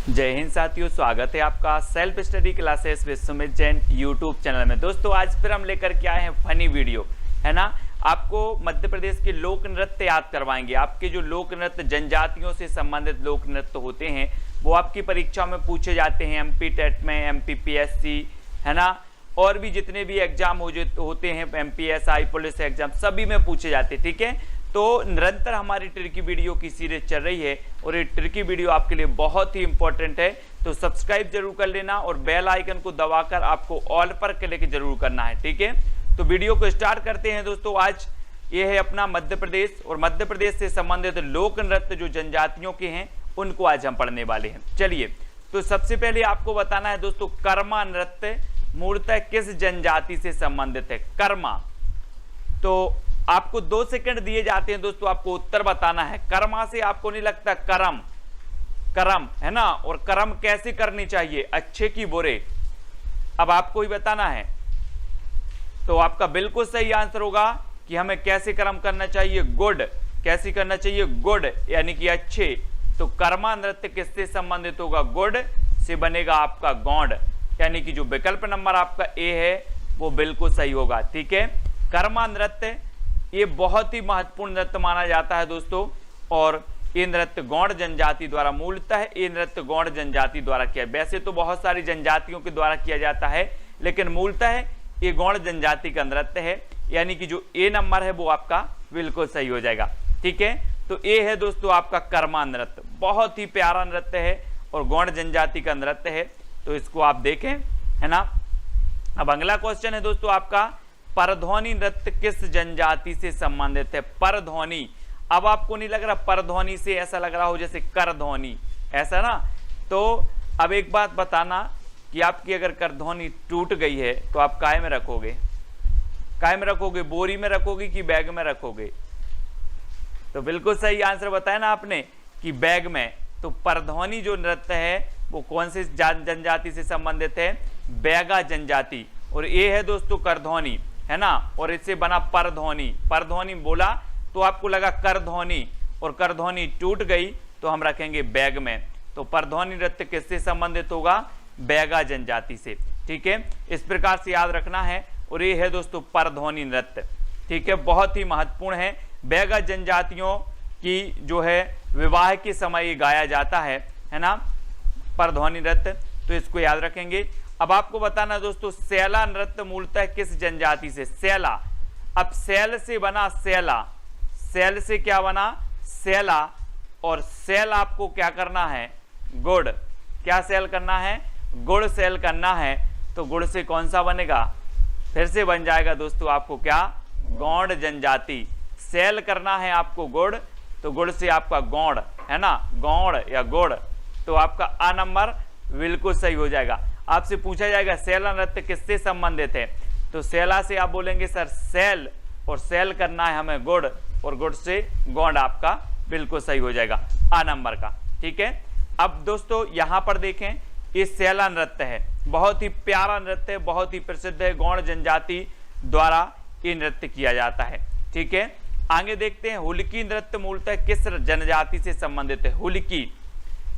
जय हिंद साथियों, स्वागत है आपका self study classes with Sumit Jain YouTube channel में। दोस्तों आज फिर हम लेकर के आए हैं फनी वीडियो, है ना। आपको मध्य प्रदेश के लोक नृत्य याद करवाएंगे। आपके जो लोक नृत्य जनजातियों से संबंधित लोक नृत्य होते हैं वो आपकी परीक्षा में पूछे जाते हैं, एमपी टेट में, MPPSC, है ना, और भी जितने भी एग्जाम होते हैं, MPSI पुलिस एग्जाम, सभी में पूछे जाते हैं। ठीक है, तो निरंतर हमारी ट्रिकी वीडियो की सीरीज चल रही है और ये ट्रिकी वीडियो आपके लिए बहुत ही इंपॉर्टेंट है, तो सब्सक्राइब जरूर कर लेना और बेल आइकन को दबाकर आपको ऑल पर क्लिक जरूर करना है। ठीक है, तो वीडियो को स्टार्ट करते हैं। दोस्तों आज ये है अपना मध्य प्रदेश और मध्य प्रदेश से संबंधित लोक नृत्य जो जनजातियों के हैं उनको आज हम पढ़ने वाले हैं। चलिए, तो सबसे पहले आपको बताना है दोस्तों, कर्मा नृत्य मूलतः किस जनजाति से संबंधित है। कर्मा, तो आपको 2 सेकंड दिए जाते हैं दोस्तों, आपको उत्तर बताना है। कर्मा से आपको नहीं लगता करम, करम है ना, और करम कैसे करनी चाहिए, अच्छे की बुरे, अब आपको ही बताना है। तो आपका बिल्कुल सही आंसर होगा कि हमें कैसे कर्म करना चाहिए, गुड। कैसे करना चाहिए, गुड, यानी कि अच्छे। तो कर्मा नृत्य किससे संबंधित होगा, गुड से बनेगा आपका गौड़, यानी कि जो विकल्प नंबर आपका ए है वो बिल्कुल सही होगा। ठीक है, कर्मा नृत्य ये बहुत ही महत्वपूर्ण नृत्य माना जाता है दोस्तों, और ये नृत्य गौड़ जनजाति द्वारा, मूलतः ये नृत्य गौड़ जनजाति द्वारा किया। वैसे तो बहुत सारी जनजातियों के द्वारा किया जाता है, लेकिन मूलतः ये गौड़ जनजाति का नृत्य है, यानी कि जो ए नंबर है वो आपका बिल्कुल सही हो जाएगा। ठीक है, तो ये है दोस्तों आपका कर्मा नृत्य, बहुत ही प्यारा नृत्य है और गौड़ जनजाति का नृत्य है, तो इसको आप देखें, है ना। अब अगला क्वेश्चन है दोस्तों आपका, परध्वनि नृत्य किस जनजाति से संबंधित है। परध्वनि, अब आपको नहीं लग रहा परध्वनि से ऐसा लग रहा हो जैसे करध्वनि, ऐसा ना। तो अब एक बात बताना कि आपकी अगर करध्वनि टूट गई है तो आप काय में रखोगे, काय में रखोगे, बोरी में रखोगे कि बैग में रखोगे। तो बिल्कुल सही आंसर बताया ना आपने कि बैग में। तो परध्वनि जो नृत्य है वो कौन से जनजाति से संबंधित है, बैगा जनजाति, और ये है दोस्तों करध्वनि, है ना, और इससे बना परध्वनि। परध्वनि बोला तो आपको लगा करध्वनि, और करध्वनि टूट गई तो हम रखेंगे बैग में। तो परध्वनि नृत्य किससे संबंधित होगा, बैगा जनजाति से। ठीक है, इस प्रकार से याद रखना है, और ये है दोस्तों परध्वनि नृत्य। ठीक है, बहुत ही महत्वपूर्ण है। बैगा जनजातियों की जो है विवाह के समय ये गाया जाता है ना, परध्वनि नृत्य, तो इसको याद रखेंगे। अब आपको बताना दोस्तों, सैला नृत्य मूलतः किस जनजाति से। सैला, अब सैल से बना सैला, सैल से क्या बना, सैला, और सैल आपको क्या करना है, गुड़। क्या सैल करना है, गुड़ सैल करना है, तो गुड़ से कौन सा बनेगा, फिर से बन जाएगा दोस्तों आपको क्या, गौड़ जनजाति। सैल करना है आपको गुड़, तो गुड़ से आपका गौड़, है ना, गौड़ या गुड़, तो आपका आ नंबर बिल्कुल सही हो जाएगा। आपसे पूछा जाएगा सैला नृत्य किससे संबंधित है, तो सैला से आप बोलेंगे सर सैल, और सैल करना है हमें गुड़, और गुड़ से गौड़ आपका बिल्कुल सही हो जाएगा आ नंबर का। ठीक है, अब दोस्तों यहां पर देखें, ये सैला नृत्य है, बहुत ही प्यारा नृत्य है, बहुत ही प्रसिद्ध है, गौड़ जनजाति द्वारा ये नृत्य किया जाता है। ठीक है, आगे देखते हैं, हुलकी नृत्य मूलतः किस जनजाति से संबंधित है। हुलकी,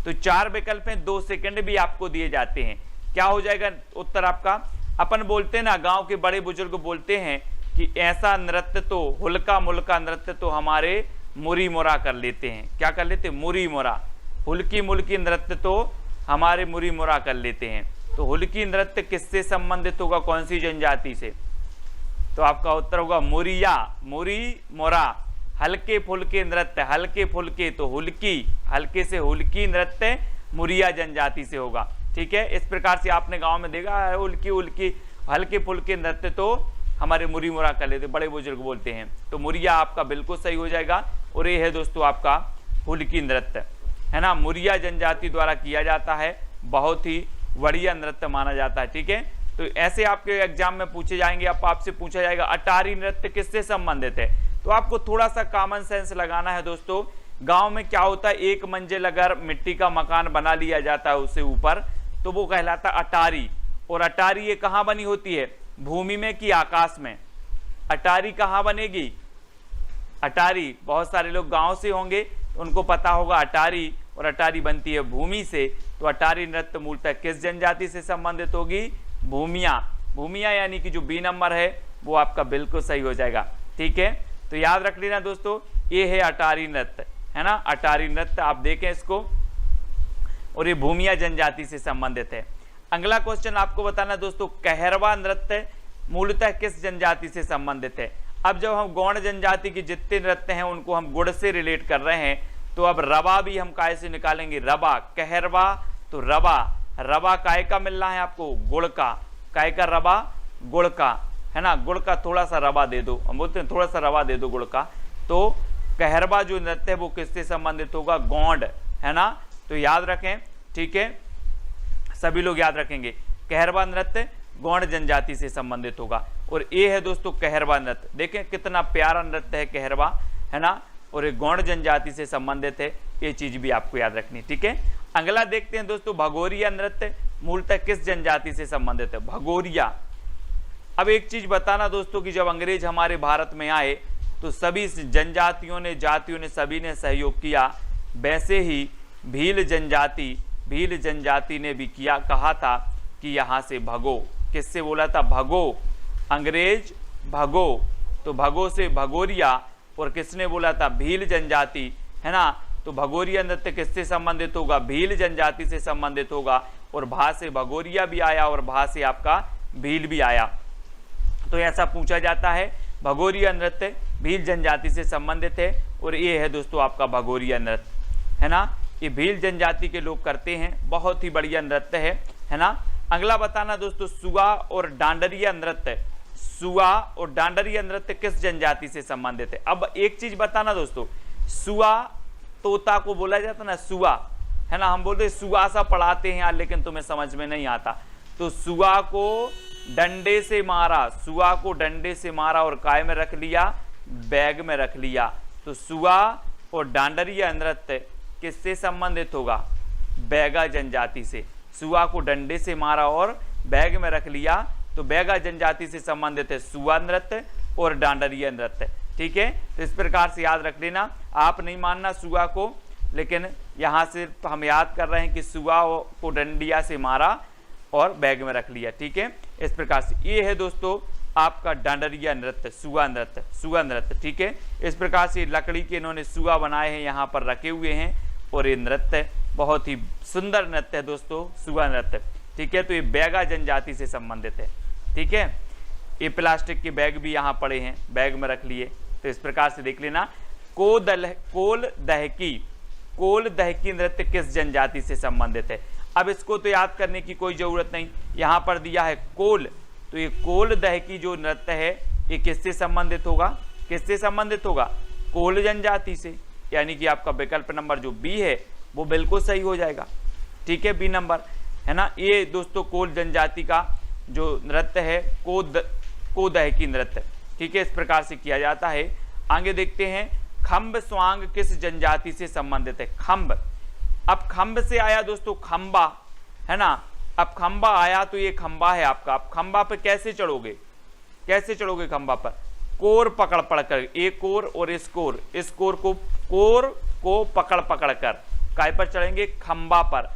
तो 4 विकल्प हैं, 2 सेकंड भी आपको दिए जाते हैं। क्या हो जाएगा उत्तर आपका, अपन बोलते हैं ना, गांव के बड़े बुजुर्ग बोलते हैं कि ऐसा नृत्य तो, हुलका मुल्का नृत्य तो हमारे मुरी मुरा कर लेते हैं। क्या कर लेते, मुरी मुरा। हुलकी मुल्की नृत्य तो हमारे मुरी मुरा कर लेते हैं। तो हुलकी नृत्य किससे संबंधित होगा, कौन सी जनजाति से, तो आपका उत्तर होगा मुरिया, मुरी मोरा। हल्के फुल्के नृत्य, हल्के फुल्के तो हुलकी, हल्के से हुलकी नृत्य मुरिया जनजाति से होगा। ठीक है, इस प्रकार से आपने गांव में देखा है, उल्की उल्की हल्के फुल्के नृत्य तो हमारे मुरी मुरा कर लेते, बड़े बुजुर्ग बोलते हैं, तो मुरिया आपका बिल्कुल सही हो जाएगा। और ये है दोस्तों आपका हुलकी नृत्य, है ना, मुरिया जनजाति द्वारा किया जाता है, बहुत ही बढ़िया नृत्य माना जाता है। ठीक है, तो ऐसे आपके एग्जाम में पूछे जाएंगे। आपसे पूछा जाएगा अटारी नृत्य किससे संबंधित है, तो आपको थोड़ा सा कॉमन सेंस लगाना है दोस्तों। गांव में क्या होता है, एक मंजिल अगर मिट्टी का मकान बना लिया जाता है उससे ऊपर, तो वो कहलाता अटारी। और अटारी ये कहाँ बनी होती है, भूमि में कि आकाश में। अटारी कहाँ बनेगी, अटारी बहुत सारे लोग गांव से होंगे, उनको पता होगा अटारी, और अटारी बनती है भूमि से, तो अटारी नृत्य मूलतः किस जनजाति से संबंधित होगी? भूमिया। भूमिया यानी कि जो बी नंबर है वो आपका बिल्कुल सही हो जाएगा। ठीक है, तो याद रख लेना दोस्तों, ये है अटारी नृत्य, है ना, अटारी नृत्य। आप देखें इसको, और ये भूमिया जनजाति से संबंधित है। अगला क्वेश्चन आपको बताना दोस्तों, कहरवा नृत्य मूलतः किस जनजाति से संबंधित है? अब जब हम गौड़ जनजाति की जितने नृत्य हैं उनको हम गुड़ से रिलेट कर रहे हैं, तो अब रबा भी हम काय से निकालेंगे? रबा। कहरवा तो रबा, रबा काय का मिल रहा है आपको? गुड़ का। काय का? रबा, गुड़ का, है ना, गुड़ का थोड़ा सा रबा दे दो, हम बोलते हैं थोड़ा सा रबा दे दो गुड़ का। तो कहरवा जो नृत्य है वो किससे संबंधित होगा? गौंड, है ना, तो याद रखें। ठीक है, सभी लोग याद रखेंगे, कहरवा नृत्य गौड़ जनजाति से संबंधित होगा। और ये है दोस्तों कहरवा नृत्य, देखें कितना प्यारा नृत्य है कहरवा, है ना, और ये गौड़ जनजाति से संबंधित है, ये चीज भी आपको याद रखनी। ठीक है, अगला देखते हैं दोस्तों, भगोरिया नृत्य मूलतः किस जनजाति से संबंधित है? भगोरिया। अब एक चीज बताना दोस्तों कि जब अंग्रेज हमारे भारत में आए तो सभी जनजातियों ने, जातियों ने, सभी ने सहयोग किया। वैसे ही भील जनजाति ने भी किया, कहा था कि यहाँ से भगो। किससे बोला था? भगो, अंग्रेज भगो, तो भगो से भगोरिया। और किसने बोला था? भील जनजाति, है ना, तो भगोरिया नृत्य किससे संबंधित होगा? भील जनजाति से संबंधित होगा। और भा से भगोरिया भी आया और भा से आपका भील भी आया, तो ऐसा पूछा जाता है। भगोरिया नृत्य भील जनजाति से संबंधित है, और ये है दोस्तों आपका भगोरिया नृत्य, है ना, ये भील जनजाति के लोग करते हैं, बहुत ही बढ़िया नृत्य है ना। अगला बताना दोस्तों, सुआ और डांडरिया नृत्य, सुआ और डांडरिया नृत्य किस जनजाति से संबंधित है? अब एक चीज बताना दोस्तों, सुआ तोता को बोला जाता ना, सुआ, है ना, हम बोलते सुआ सा पढ़ाते हैं यार, लेकिन तुम्हें समझ में नहीं आता। तो सुआ को डंडे से मारा, सुआ को डंडे से मारा और काय में रख लिया? बैग में रख लिया। तो सुआ और डांडरिया नृत्य किससे संबंधित होगा? बैगा जनजाति से। सुआ को डंडे से मारा और बैग में रख लिया, तो बैगा जनजाति से संबंधित है सुआ नृत्य और डांडरिया नृत्य। ठीक है, तो इस प्रकार से याद रख लेना, आप नहीं मानना सुआ को, लेकिन यहाँ से हम याद कर रहे हैं कि सुआ को डंडिया से मारा और बैग में रख लिया। ठीक है, इस प्रकार से ये है दोस्तों आपका डांडरिया नृत्य, सुआ नृत्य, सुआ नृत्य। ठीक है, इस प्रकार से लकड़ी के इन्होंने सुआ बनाए हैं, यहाँ पर रखे हुए हैं, और ये नृत्य बहुत ही सुंदर नृत्य है दोस्तों, सुआ नृत्य। ठीक है, तो ये बैगा जनजाति से संबंधित है। ठीक है, ये प्लास्टिक के बैग भी यहाँ पड़े हैं, बैग में रख लिए। तो इस प्रकार से देख लेना, कोल दहकी नृत्य किस जनजाति से संबंधित है? अब इसको तो याद करने की कोई जरूरत नहीं, यहाँ पर दिया है कोल, तो ये कोल दहकी जो नृत्य है ये किससे संबंधित होगा? किससे संबंधित होगा? कोल जनजाति से, यानी कि आपका विकल्प नंबर जो बी है वो बिल्कुल सही हो जाएगा। ठीक है, बी नंबर, है ना। ये दोस्तों कोल जनजाति का जो नृत्य है कोदहकी नृत्य। ठीक है, इस प्रकार से किया जाता है। आगे देखते हैं, खम्ब स्वांग किस जनजाति से संबंधित है? खम्ब, अब खम्ब से आया दोस्तों खम्बा, है ना, अब खम्बा आया तो ये खम्बा है आपका। अब खम्बा पे कैसे चढ़ोगे? कैसे चढ़ोगे खम्बा पर? कोर पकड़ पकड़, एक कोर और इस कोर को पकड़ पकड़ कर काय पर चढ़ेंगे? खम्बा पर।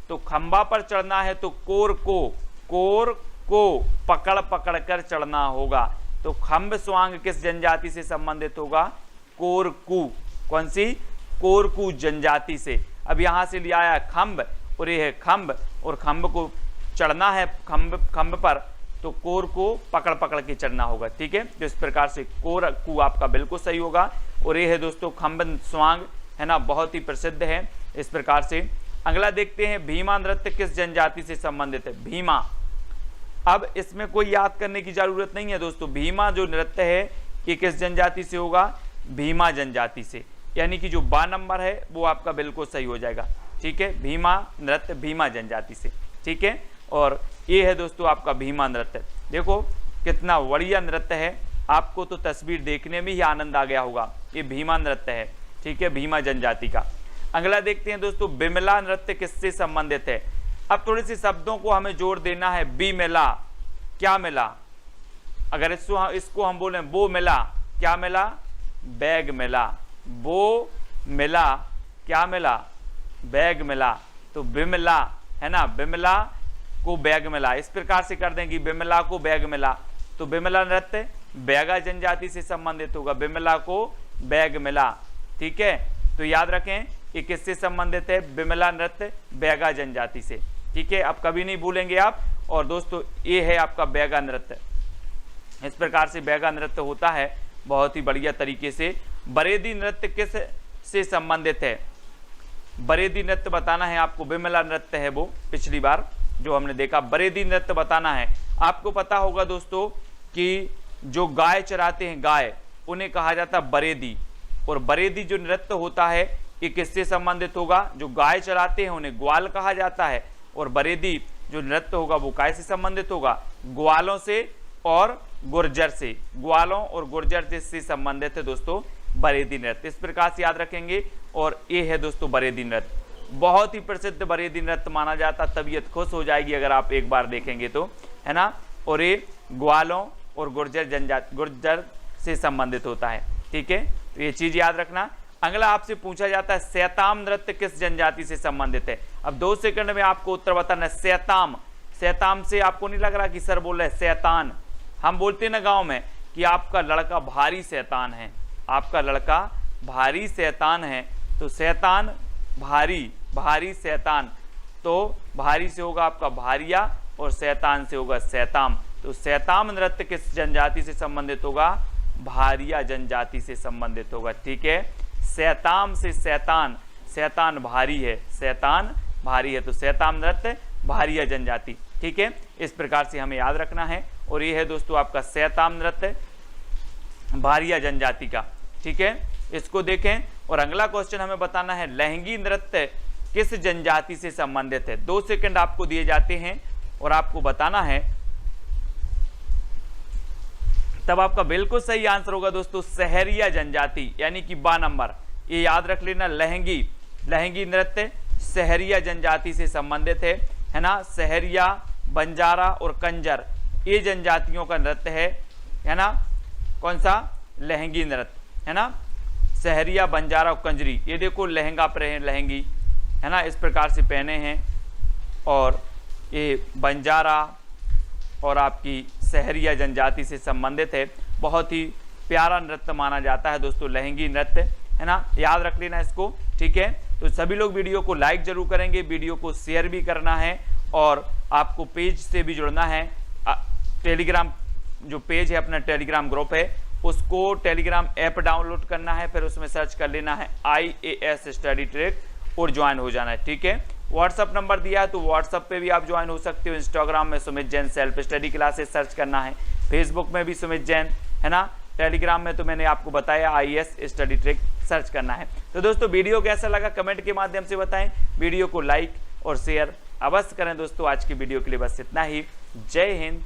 तो खम्बा पर चढ़ना है तो कोर को पकड़ पकड़ कर चढ़ना होगा। तो खम्ब स्वांग किस जनजाति से संबंधित होगा? कोरकू। कौन सी? कोरकू जनजाति से। अब यहां से लिया आया खम्ब, और ये है खम्ब, और खम्ब को चढ़ना है खम्ब पर, तो कोर को पकड़ पकड़ के चढ़ना होगा। ठीक है, तो इस प्रकार से कोरकू आपका बिल्कुल सही होगा। और ये है दोस्तों खम्ब स्वांग, है ना, बहुत ही प्रसिद्ध है। इस प्रकार से अगला देखते हैं, भीमा नृत्य किस जनजाति से संबंधित है? भीमा। अब इसमें कोई याद करने की जरूरत नहीं है दोस्तों, भीमा जो नृत्य है ये किस जनजाति से होगा? भीमा जनजाति से, यानी कि जो बा नंबर है वो आपका बिल्कुल सही हो जाएगा। ठीक है, भीमा नृत्य भीमा जनजाति से। ठीक है, और ये है दोस्तों आपका भीमा नृत्य। देखो कितना बढ़िया नृत्य है, आपको तो तस्वीर देखने में ही आनंद आ गया होगा। ये भीमा नृत्य है। ठीक है, भीमा जनजाति का। अगला देखते हैं दोस्तों, बिमला नृत्य किससे संबंधित है? अब थोड़े से शब्दों को हमें जोड़ देना है। बी मिला, क्या मिला? अगर इसको हम बोले वो मिला, क्या मिला? बैग मिला। वो मिला, क्या मिला? बैग मिला। तो बिमला है ना, बिमला को बैग मिला, इस प्रकार से कर देंगे बिमला को बैग मिला, तो बिमला नृत्य बैगा जनजाति से संबंधित होगा, बिमला को बैग मिला। ठीक है, तो याद रखें ये किससे संबंधित है, बिमला नृत्य बैगा जनजाति से। ठीक है, अब कभी नहीं भूलेंगे आप। और दोस्तों ये है आपका बैगा नृत्य, इस प्रकार से बैगा नृत्य होता है बहुत ही बढ़िया तरीके से। बरेदी नृत्य किस से संबंधित है, बरेदी नृत्य बताना है आपको, बिमला नृत्य है वो पिछली बार जो हमने देखा, बरेदी नृत्य बताना है। आपको पता होगा दोस्तों कि जो गाय चराते हैं गाय, उन्हें कहा जाता है बरेदी, और बरेदी जो नृत्य होता है ये किससे संबंधित होगा, जो गाय चराते हैं उन्हें ग्वाल कहा जाता है, और बरेदी जो नृत्य होगा वो काय से संबंधित होगा, ग्वालों से और गुर्जर से, ग्वालों और गुर्जर से संबंधित है दोस्तों बरेदी नृत्य। इस प्रकार से याद रखेंगे। और ये है दोस्तों बरेदी नृत्य, बहुत ही प्रसिद्ध बरेदी नृत्य माना जाता, तबीयत खुश हो जाएगी अगर आप एक बार देखेंगे तो, है ना। और ये ग्वालों और गुर्जर जनजाति, गुर्जर से संबंधित होता है। ठीक है, तो ये चीज याद रखना। अगला आपसे पूछा जाता है सैताम नृत्य किस जनजाति से संबंधित है। अब 2 सेकंड में आपको उत्तर बताना है। सैताम, सैताम से आपको नहीं लग रहा कि सर बोल रहे शैतान, हम बोलते हैं ना गांव में कि आपका लड़का भारी शैतान है, आपका लड़का भारी शैतान है, तो शैतान भारी, भारी शैतान, तो भारी से होगा आपका भारिया और शैतान से होगा शैताम। तो शैताम नृत्य किस जनजाति से संबंधित होगा, भारिया जनजाति से संबंधित होगा। ठीक है, शैताम से शैतान, शैतान भारी है, शैतान भारी है, तो शैताम नृत्य भारिया जनजाति। ठीक है, इस प्रकार से हमें याद रखना है। और ये है दोस्तों आपका शैताम नृत्य भारिया जनजाति का। ठीक है, इसको देखें। और अगला क्वेश्चन हमें बताना है लहंगी नृत्य किस जनजाति से संबंधित है। 2 सेकंड आपको दिए जाते हैं और आपको बताना है, तब आपका बिल्कुल सही आंसर होगा दोस्तों सहरिया जनजाति, यानी कि 12 नंबर। ये याद रख लेना, लहंगी, लहंगी नृत्य सहरिया जनजाति से संबंधित है ना। सहरिया, बंजारा और कंजर ये जनजातियों का नृत्य है ना। कौन सा, लहंगी नृत्य, है ना। सहरिया, बंजारा और कंजरी, ये देखो लहंगा पर है, लहंगी, है ना, इस प्रकार से पहने हैं। और ये बंजारा और आपकी सहरिया जनजाति से संबंधित है, बहुत ही प्यारा नृत्य माना जाता है दोस्तों लहंगी नृत्य, है ना, याद रख लेना इसको। ठीक है, तो सभी लोग वीडियो को लाइक जरूर करेंगे, वीडियो को शेयर भी करना है, और आपको पेज से भी जुड़ना है। टेलीग्राम जो पेज है अपना टेलीग्राम ग्रुप है, उसको टेलीग्राम ऐप डाउनलोड करना है, फिर उसमें सर्च कर लेना है IAS स्टडी ट्रैक और ज्वाइन हो जाना है। ठीक है, व्हाट्सअप नंबर दिया है तो व्हाट्सअप पे भी आप ज्वाइन हो सकते हो। इंस्टाग्राम में Sumit Jain self study classes search करना है, फेसबुक में भी सुमित जैन, है ना। टेलीग्राम में तो मैंने आपको बताया IAS स्टडी ट्रैक सर्च करना है। तो दोस्तों वीडियो कैसा लगा कमेंट के माध्यम से बताएं, वीडियो को लाइक और शेयर अवश्य करें दोस्तों। आज की वीडियो के लिए बस इतना ही। जय हिंद,